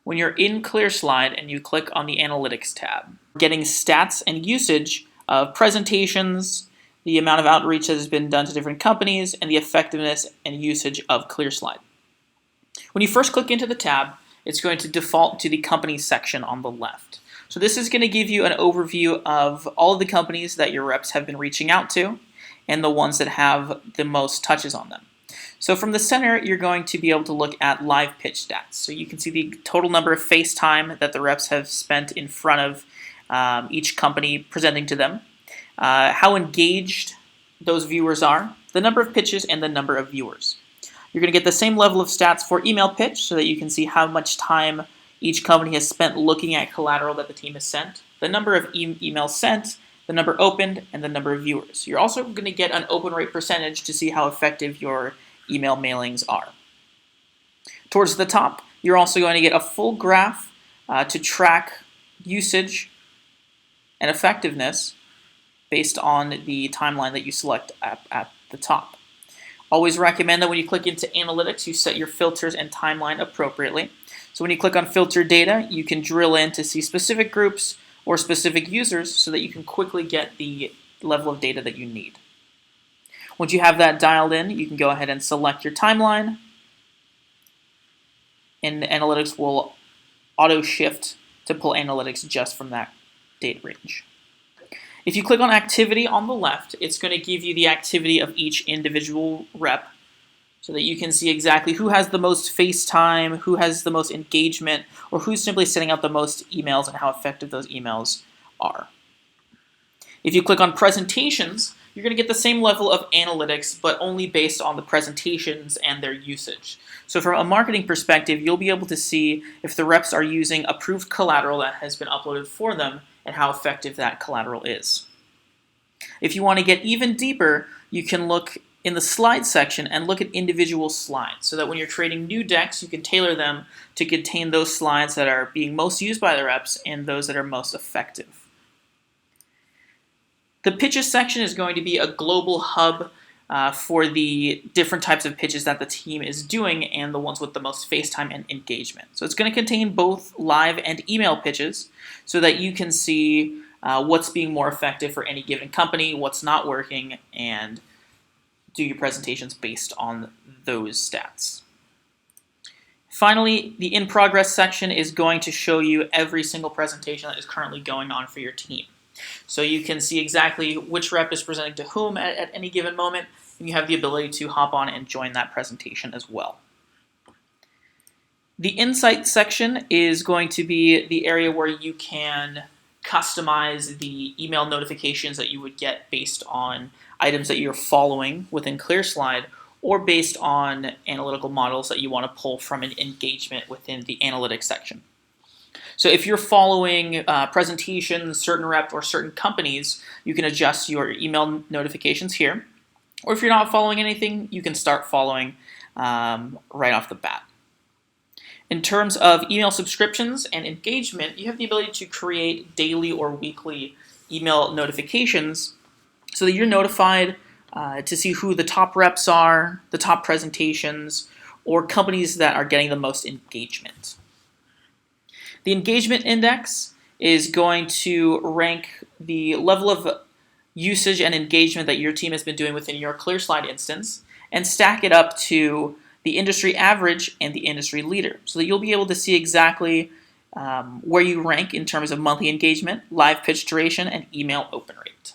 When you're in ClearSlide and you click on the Analytics tab, getting stats and usage of presentations, the amount of outreach that has been done to different companies, and the effectiveness and usage of ClearSlide. When you first click into the tab, it's going to default to the companies section on the left. So this is going to give you an overview of all of the companies that your reps have been reaching out to and the ones that have the most touches on them. So from the center, you're going to be able to look at live pitch stats. So you can see the total number of face time that the reps have spent in front of each company presenting to them, how engaged those viewers are, the number of pitches, and the number of viewers. You're going to get the same level of stats for email pitch so that you can see how much time each company has spent looking at collateral that the team has sent, the number of emails sent, the number opened, and the number of viewers. You're also going to get an open rate percentage to see how effective your email mailings are. Towards the top, you're also going to get a full graph to track usage and effectiveness based on the timeline that you select at the top. Always recommend that when you click into analytics, you set your filters and timeline appropriately. So when you click on filter data, you can drill in to see specific groups or specific users so that you can quickly get the level of data that you need. Once you have that dialed in, you can go ahead and select your timeline, and analytics will auto shift to pull analytics just from that date range. If you click on activity on the left, it's going to give you the activity of each individual rep so that you can see exactly who has the most face time, who has the most engagement, or who's simply sending out the most emails and how effective those emails are. If you click on presentations, you're going to get the same level of analytics, but only based on the presentations and their usage. So from a marketing perspective, you'll be able to see if the reps are using approved collateral that has been uploaded for them and how effective that collateral is. If you want to get even deeper, you can look in the slide section and look at individual slides so that when you're creating new decks, you can tailor them to contain those slides that are being most used by the reps and those that are most effective. The pitches section is going to be a global hub for the different types of pitches that the team is doing and the ones with the most face time and engagement. So it's going to contain both live and email pitches so that you can see what's being more effective for any given company, what's not working, and do your presentations based on those stats. Finally, the in progress section is going to show you every single presentation that is currently going on for your team. So you can see exactly which rep is presenting to whom at any given moment, and you have the ability to hop on and join that presentation as well. The insight section is going to be the area where you can customize the email notifications that you would get based on items that you're following within ClearSlide or based on analytical models that you want to pull from an engagement within the analytics section. So if you're following presentations, certain reps, or certain companies, you can adjust your email notifications here. Or if you're not following anything, you can start following right off the bat. In terms of email subscriptions and engagement, you have the ability to create daily or weekly email notifications so that you're notified to see who the top reps are, the top presentations, or companies that are getting the most engagement. The engagement index is going to rank the level of usage and engagement that your team has been doing within your ClearSlide instance and stack it up to the industry average and the industry leader so that you'll be able to see exactly where you rank in terms of monthly engagement, live pitch duration, and email open rate.